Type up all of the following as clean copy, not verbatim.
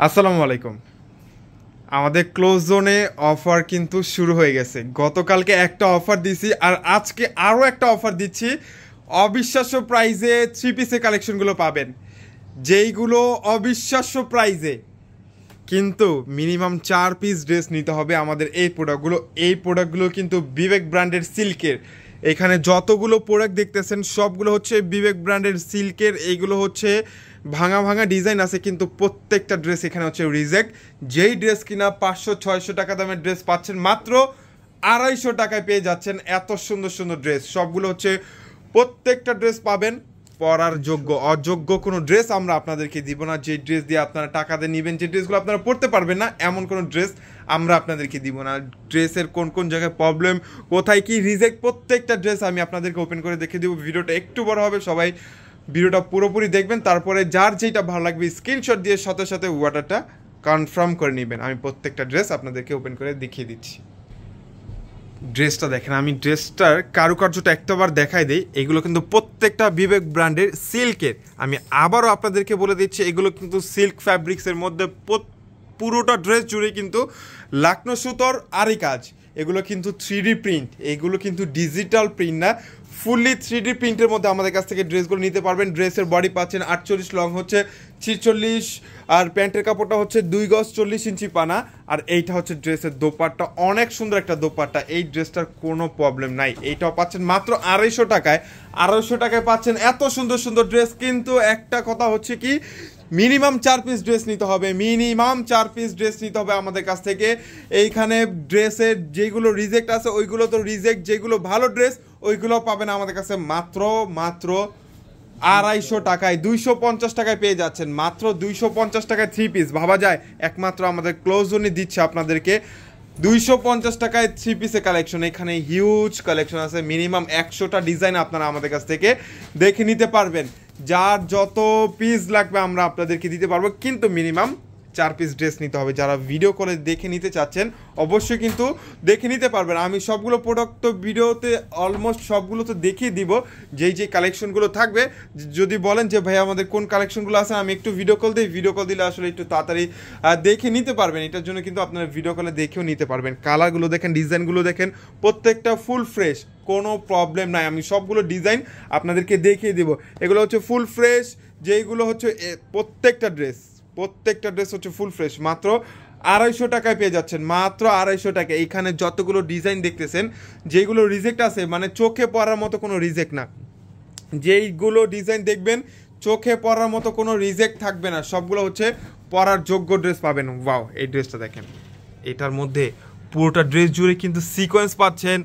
আসসালামু আলাইকুম। আমাদের ক্লোজ জোনে অফার কিন্তু শুরু হয়ে গেছে। গতকালকে একটা অফার দিছি আর আজকে আরও একটা অফার দিচ্ছি। অবিশ্বাস্য প্রাইজে থ্রি পিসের কালেকশনগুলো পাবেন, যেইগুলো অবিশ্বাস্য প্রাইজে, কিন্তু মিনিমাম 4 পিস ড্রেস নিতে হবে। আমাদের এই প্রোডাক্টগুলো কিন্তু বিবেক ব্র্যান্ডের সিল্কের। এখানে যতগুলো প্রোডাক্ট দেখতেছেন সবগুলো হচ্ছে বিবেক ব্র্যান্ডের সিল্কের। এইগুলো হচ্ছে ভাঙা ভাঙা ডিজাইন আছে, কিন্তু প্রত্যেকটা ড্রেস এখানে হচ্ছে রিজেক্ট। যেই ড্রেস কিনা 500-600 টাকা দামের ড্রেস পাচ্ছেন মাত্র 250 টাকায় পেয়ে যাচ্ছেন। এত সুন্দর সুন্দর ড্রেস সবগুলো হচ্ছে, প্রত্যেকটা ড্রেস পাবেন পরার যোগ্য। অযোগ্য কোনো ড্রেস আমরা আপনাদেরকে দিব না। যে ড্রেস দিয়ে আপনারা টাকা দিয়ে নেবেন, যে ড্রেসগুলো আপনারা পরতে পারবেন না, এমন কোনো ড্রেস আমরা আপনাদেরকে দিব না। ড্রেসের কোন কোন জায়গায় প্রবলেম, কোথায় কি রিজেক্ট, প্রত্যেকটা ড্রেস আমি আপনাদেরকে ওপেন করে দেখে দিব। ভিডিওটা একটু বড় হবে, সবাই ভিডিওটা পুরোপুরি দেখবেন। তারপরে যার যেটা ভালো লাগবে স্ক্রিনশট দিয়ে সাথে সাথে অর্ডারটা কনফার্ম করে নেবেন। আমি প্রত্যেকটা ড্রেস আপনাদেরকে ওপেন করে দেখিয়ে দিচ্ছি। ড্রেসটা দেখেন, আমি ড্রেসটার কারুকার্যটা একটাবার দেখাই দিই। এগুলো কিন্তু প্রত্যেকটা বিবেক ব্র্যান্ডের সিল্কের। আমি আবারও আপনাদেরকে বলে দিচ্ছি, এগুলো কিন্তু সিল্ক ফ্যাব্রিক্সের মধ্যে পুরোটা ড্রেস জুড়ে কিন্তু লাকনো সুতোর আরি কাজ। এগুলো কিন্তু 3D প্রিন্ট, এগুলো কিন্তু ডিজিটাল প্রিন্ট না, ফুললি 3D প্রিন্টের মধ্যে আমাদের কাছ থেকে ড্রেসগুলো নিতে পারবেন। ড্রেসের বডি পাচ্ছেন 48, লং হচ্ছে 46, আর প্যান্টের কাপড়টা হচ্ছে 2 গজ 40 ইঞ্চি পানা। আর এইটা হচ্ছে ড্রেসের দোপাট্টা, অনেক সুন্দর একটা দোপাট্টা। এই ড্রেসটার কোনো প্রবলেম নাই। এইটাও পাচ্ছেন মাত্র 250 টাকায়। 250 টাকায় পাচ্ছেন এত সুন্দর সুন্দর ড্রেস। কিন্তু একটা কথা হচ্ছে কি, মিনিমাম 4 পিস ড্রেস নিতে হবে, মিনিমাম 4 পিস ড্রেস নিতে হবে আমাদের কাছ থেকে। এইখানে ড্রেসের যেগুলো রিজেক্ট আছে ওইগুলো তো রিজেক্ট, যেগুলো ভালো ড্রেস ওইগুলো পাবেন আমাদের কাছে মাত্র 250 টাকায়। 250 টাকায় পেয়ে যাচ্ছেন, মাত্র 250 টাকায় 3 পিস। ভাবা যায়, একমাত্র আমাদের ক্লোজ জোনই দিচ্ছে আপনাদেরকে 250 টাকায় 3 পিসের কালেকশন। এখানে হিউজ কালেকশন আছে, মিনিমাম 100টা ডিজাইন আপনারা আমাদের কাছ থেকে দেখে নিতে পারবেন। যার যত পিস লাগবে আমরা আপনাদেরকে দিতে পারবো, কিন্তু মিনিমাম 4 পিস ড্রেস নিতে হবে। যারা ভিডিও করে দেখে নিতে চাচ্ছেন অবশ্যই কিন্তু দেখে নিতে পারবেন। আমি সবগুলো প্রোডাক্ট তো ভিডিওতে অলমোস্ট সবগুলো তো দেখিয়ে দিব, যেই কালেকশনগুলো থাকবে। যদি বলেন যে ভাই আমাদের কোন কালেকশনগুলো আছে, আমি একটু ভিডিও কল দিই, ভিডিও কল দিলে আসলে একটু তাড়াতাড়ি দেখে নিতে পারবেন। এটার জন্য কিন্তু আপনারা ভিডিও কলে দেখেও নিতে পারবেন। কালারগুলো দেখেন, ডিজাইনগুলো দেখেন, প্রত্যেকটা ফুল ফ্রেশ, কোনো প্রবলেম নাই। আমি সবগুলো ডিজাইন আপনাদেরকে দেখিয়ে দিব। এগুলো হচ্ছে ফুল ফ্রেশ, যেইগুলো হচ্ছে প্রত্যেকটা ড্রেস হচ্ছে ফুল ফ্রেশ। মাত্র 250 টাকায় পেয়ে যাচ্ছেন, মাত্র 250 টাকা। এইখানে যতগুলো ডিজাইন দেখতেছেন, যেগুলো রিজেক্ট আছে, মানে চোখে পড়ার মতো কোনো রিজেক্ট না। যেইগুলো ডিজাইন দেখবেন চোখে পড়ার মতো কোনো রিজেক্ট থাকবে না, সবগুলো হচ্ছে পরার যোগ্য ড্রেস পাবেন। ওয়াও, এই ড্রেসটা দেখেন, এটার মধ্যে পুরোটা ড্রেস জুড়ে কিন্তু সিকোয়েন্স পাচ্ছেন,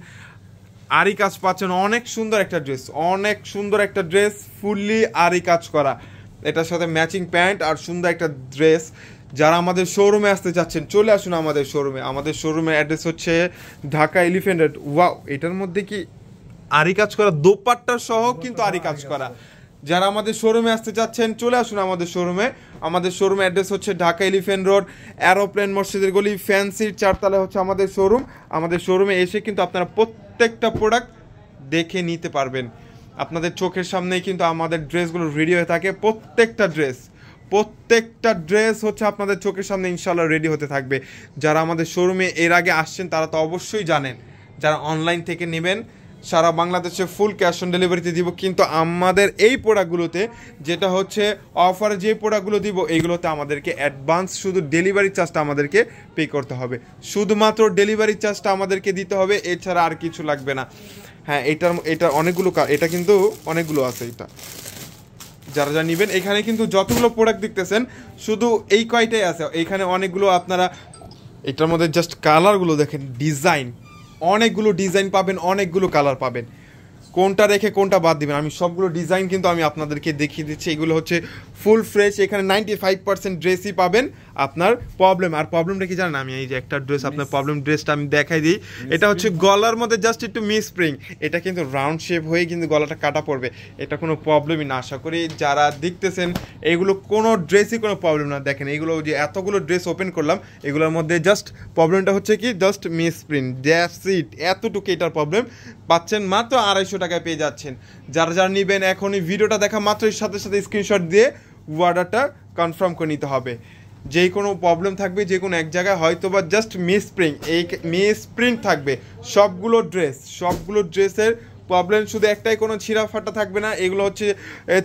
আরি কাজ পাচ্ছেন। অনেক সুন্দর একটা ড্রেস, অনেক সুন্দর একটা ড্রেস, ফুললি আরি কাজ করা। এটার সাথে ম্যাচিং প্যান্ট আর সুন্দর একটা ড্রেস। যারা আমাদের শোরুমে আসতে চাচ্ছেন চলে আসুন আমাদের শোরুমে। আমাদের শোরুমের অ্যাড্রেস হচ্ছে ঢাকা এলিফ্যান্ট রোড। ওয়াও, এটার মধ্যে কি আরি কাজ করা, দোপাট্টা সহ কিন্তু আরি কাজ করা। যারা আমাদের শোরুমে আসতে চাচ্ছেন চলে আসুন আমাদের শোরুমে। আমাদের শোরুমের অ্যাড্রেস হচ্ছে ঢাকা এলিফ্যান্ট রোড, অ্যারোপ্লেন মসজিদের গলি, ফ্যান্সির 4 তলায় হচ্ছে আমাদের শোরুম। আমাদের শোরুমে এসে কিন্তু আপনারা প্রত্যেকটা প্রোডাক্ট দেখে নিতে পারবেন। আপনাদের চোখের সামনেই কিন্তু আমাদের ড্রেসগুলো রেডি হয়ে থাকে। প্রত্যেকটা ড্রেস হচ্ছে আপনাদের চোখের সামনে ইনশাল্লাহ রেডি হতে থাকবে। যারা আমাদের শোরুমে এর আগে আসছেন তারা তো অবশ্যই জানেন। যারা অনলাইন থেকে নেবেন সারা বাংলাদেশে ফুল ক্যাশ অন ডেলিভারিতে দিব, কিন্তু আমাদের এই প্রোডাক্টগুলোতে যেটা হচ্ছে অফারে যে প্রোডাক্টগুলো দিব, এইগুলোতে আমাদেরকে অ্যাডভান্স শুধু ডেলিভারি চার্জটা আমাদেরকে পে করতে হবে। শুধুমাত্র ডেলিভারি চার্জটা আমাদেরকে দিতে হবে, এছাড়া আর কিছু লাগবে না। হ্যাঁ, এটা অনেকগুলো, এটা কিন্তু অনেকগুলো আছে। এটা যারা নেবেন, এখানে কিন্তু যতগুলো প্রোডাক্ট দেখতেছেন শুধু এই কয়টাই আছে। এইখানে অনেকগুলো আপনারা, এটার মধ্যে জাস্ট কালারগুলো দেখেন, ডিজাইন, অনেকগুলো ডিজাইন পাবেন, অনেকগুলো কালার পাবেন। কোনটা রেখে কোনটা বাদ দিবেন, আমি সবগুলো ডিজাইন কিন্তু আমি আপনাদেরকে দেখিয়ে দিচ্ছি। এগুলো হচ্ছে ফুল ফ্রেশ। এখানে 95% ড্রেসই পাবেন আপনার প্রবলেম। আর প্রবলেমটা কি জানেন, আমি এই যে একটা ড্রেস, আপনার প্রবলেম ড্রেসটা আমি দেখাই দিই। এটা হচ্ছে গলার মধ্যে জাস্ট একটু মিসপ্রিং, এটা কিন্তু রাউন্ড শেপ হয়ে কিন্তু গলাটা কাটা পড়বে। এটা কোনো প্রবলেমই না। আশা করি যারা দেখতেছেন এগুলো কোনো ড্রেসই কোনো প্রবলেম না। দেখেন এগুলো যে এতগুলো ড্রেস ওপেন করলাম, এগুলোর মধ্যে জাস্ট প্রবলেমটা হচ্ছে কি, জাস্ট মিসপ্রিং, দ্যাটস ইট। এতটুকু এটার প্রবলেম। পাচ্ছেন মাত্র 250 টাকায় পেয়ে যাচ্ছেন। যারা নেবেন এখনই ভিডিওটা দেখা মাত্রই সাথে সাথে স্ক্রিনশট দিয়ে অর্ডারটা কনফার্ম করে নিতে হবে। যে কোনো প্রবলেম থাকবে, যে কোনো এক জায়গায় হয়তো বা জাস্ট মিসপ্রিন্ট থাকবে। সবগুলো ড্রেসের প্রবলেম শুধু একটাই, কোনো ছিঁড়া ফাটা থাকবে না। এগুলো হচ্ছে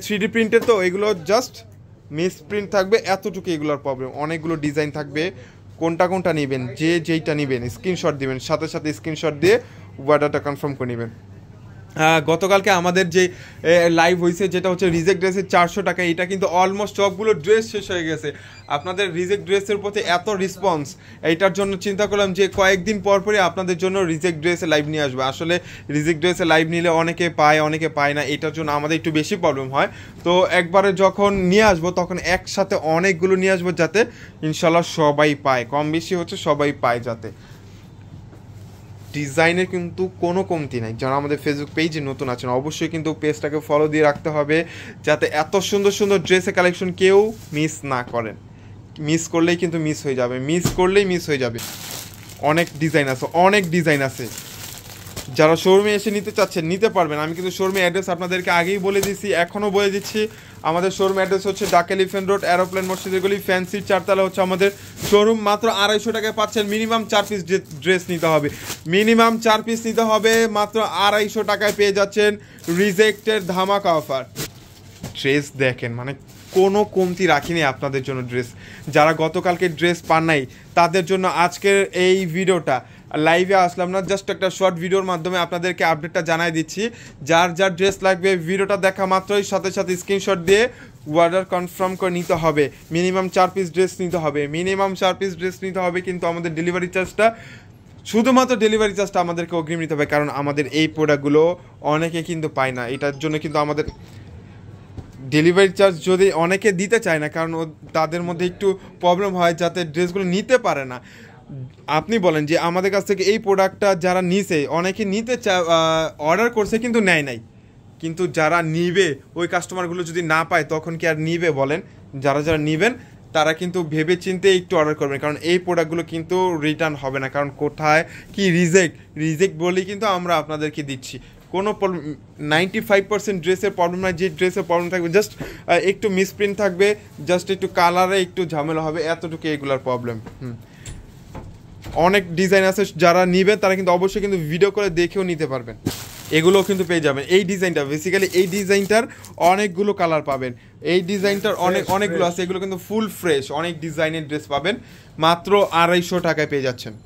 3D প্রিন্টের, তো এগুলো জাস্ট মিসপ্রিন্ট থাকবে, এতটুকু এগুলোর প্রবলেম। অনেকগুলো ডিজাইন থাকবে, কোনটা নেবেন, যেইটা নেবেন স্ক্রিনশট দিবেন, সাথে সাথে স্ক্রিনশট দিয়ে অর্ডারটা কনফার্ম করে নেবেন। গতকালকে আমাদের যে লাইভ হয়েছে, যেটা হচ্ছে রিজেক্ট ড্রেসের 400 টাকা, এটা কিন্তু অলমোস্ট সবগুলো ড্রেস শেষ হয়ে গেছে। আপনাদের রিজেক্ট ড্রেসের প্রতি এত রেসপন্স, এইটার জন্য চিন্তা করলাম যে কয়েকদিন পরই আপনাদের জন্য রিজেক্ট ড্রেসে লাইভ নিয়ে আসবে। আসলে রিজেক্ট ড্রেসে লাইভ নিলে অনেকে পায় না, এটার জন্য আমাদের একটু বেশি প্রবলেম হয়। তো একবারে যখন নিয়ে আসবো তখন একসাথে অনেকগুলো নিয়ে আসবো, যাতে ইনশাল্লাহ সবাই পায়, কম বেশি হচ্ছে সবাই পায় যাতে। ডিজাইনের কিন্তু কোনো কমতি নাই। যারা আমাদের ফেসবুক পেজে নতুন আছেন অবশ্যই কিন্তু পেজটাকে ফলো দিয়ে রাখতে হবে, যাতে এত সুন্দর সুন্দর ড্রেসের কালেকশন কেউ মিস না করেন। মিস করলেই কিন্তু মিস হয়ে যাবে। অনেক ডিজাইন আছে। যারা শোরুমে এসে নিতে চাচ্ছেন নিতে পারবেন। আমি কিন্তু শোরুমের অ্যাড্রেস আপনাদেরকে আগেই বলে দিচ্ছি, এখনও বলে দিচ্ছি। আমাদের শোরুম অ্যাড্রেস হচ্ছে ঢাকা এলিফ্যান্ট রোড, এরোপ্লেন মসজিদের গলি, ফ্যান্সির 4তলা হচ্ছে আমাদের শোরুম। মাত্র 250 টাকায় পাচ্ছেন। মিনিমাম 4 পিস ড্রেস নিতে হবে, মাত্র 250 টাকায় পেয়ে যাচ্ছেন রিজেক্টের ধামাকা অফার। ড্রেস দেখেন, মানে কোনো কমতি রাখিনি আপনাদের জন্য ড্রেস। যারা গতকালকে ড্রেস পান নাই তাদের জন্য আজকের এই ভিডিওটা, লাইভে আসলাম না, জাস্ট একটা শর্ট ভিডিওর মাধ্যমে আপনাদেরকে আপডেটটা জানাই দিচ্ছি। যার ড্রেস লাগবে ভিডিওটা দেখা মাত্রই সাথে সাথে স্ক্রিনশট দিয়ে অর্ডার কনফার্ম করে নিতে হবে। মিনিমাম 4 পিস ড্রেস নিতে হবে, কিন্তু আমাদের শুধুমাত্র ডেলিভারি চার্জটা আমাদেরকে অগ্রিম নিতে হবে, কারণ আমাদের এই প্রোডাক্টগুলো অনেকে কিন্তু পায় না। এটার জন্য কিন্তু আমাদের ডেলিভারি চার্জ যদি অনেকে দিতে চায় না, কারণ তাদের মধ্যে একটু প্রবলেম হয়, যাতে ড্রেসগুলো নিতে পারে না। আপনি বলেন যে আমাদের কাছ থেকে এই প্রোডাক্টটা যারা নিছে, অনেকে অর্ডার করছে কিন্তু নেয় নাই, কিন্তু যারা নিবে ওই কাস্টমারগুলো যদি না পায় তখন কি আর নিবে বলেন? যারা নিবেন তারা কিন্তু ভেবে চিন্তে একটু অর্ডার করবেন, কারণ এই প্রোডাক্টগুলো কিন্তু রিটার্ন হবে না। কারণ কোথায় কি রিজেক্ট বলেই কিন্তু আমরা আপনাদেরকে দিচ্ছি। কোনো 95% ড্রেসের প্রবলেম নয়। যে ড্রেসের প্রবলেম থাকবে জাস্ট একটু মিসপ্রিন্ট থাকবে, জাস্ট একটু কালারে একটু ঝামেলা হবে, এতটুকু এগুলার প্রবলেম। অনেক ডিজাইন আছে, যারা নিবে তারা কিন্তু অবশ্যই কিন্তু ভিডিও করে দেখেও নিতে পারবেন। এগুলোও কিন্তু পেয়ে যাবেন। এই ডিজাইনটার অনেকগুলো কালার পাবেন। এই ডিজাইনটার অনেকগুলো আছে, এগুলো কিন্তু ফুল ফ্রেশ, অনেক ডিজাইনের ড্রেস পাবেন। মাত্র 250 টাকায় পেয়ে যাচ্ছেন।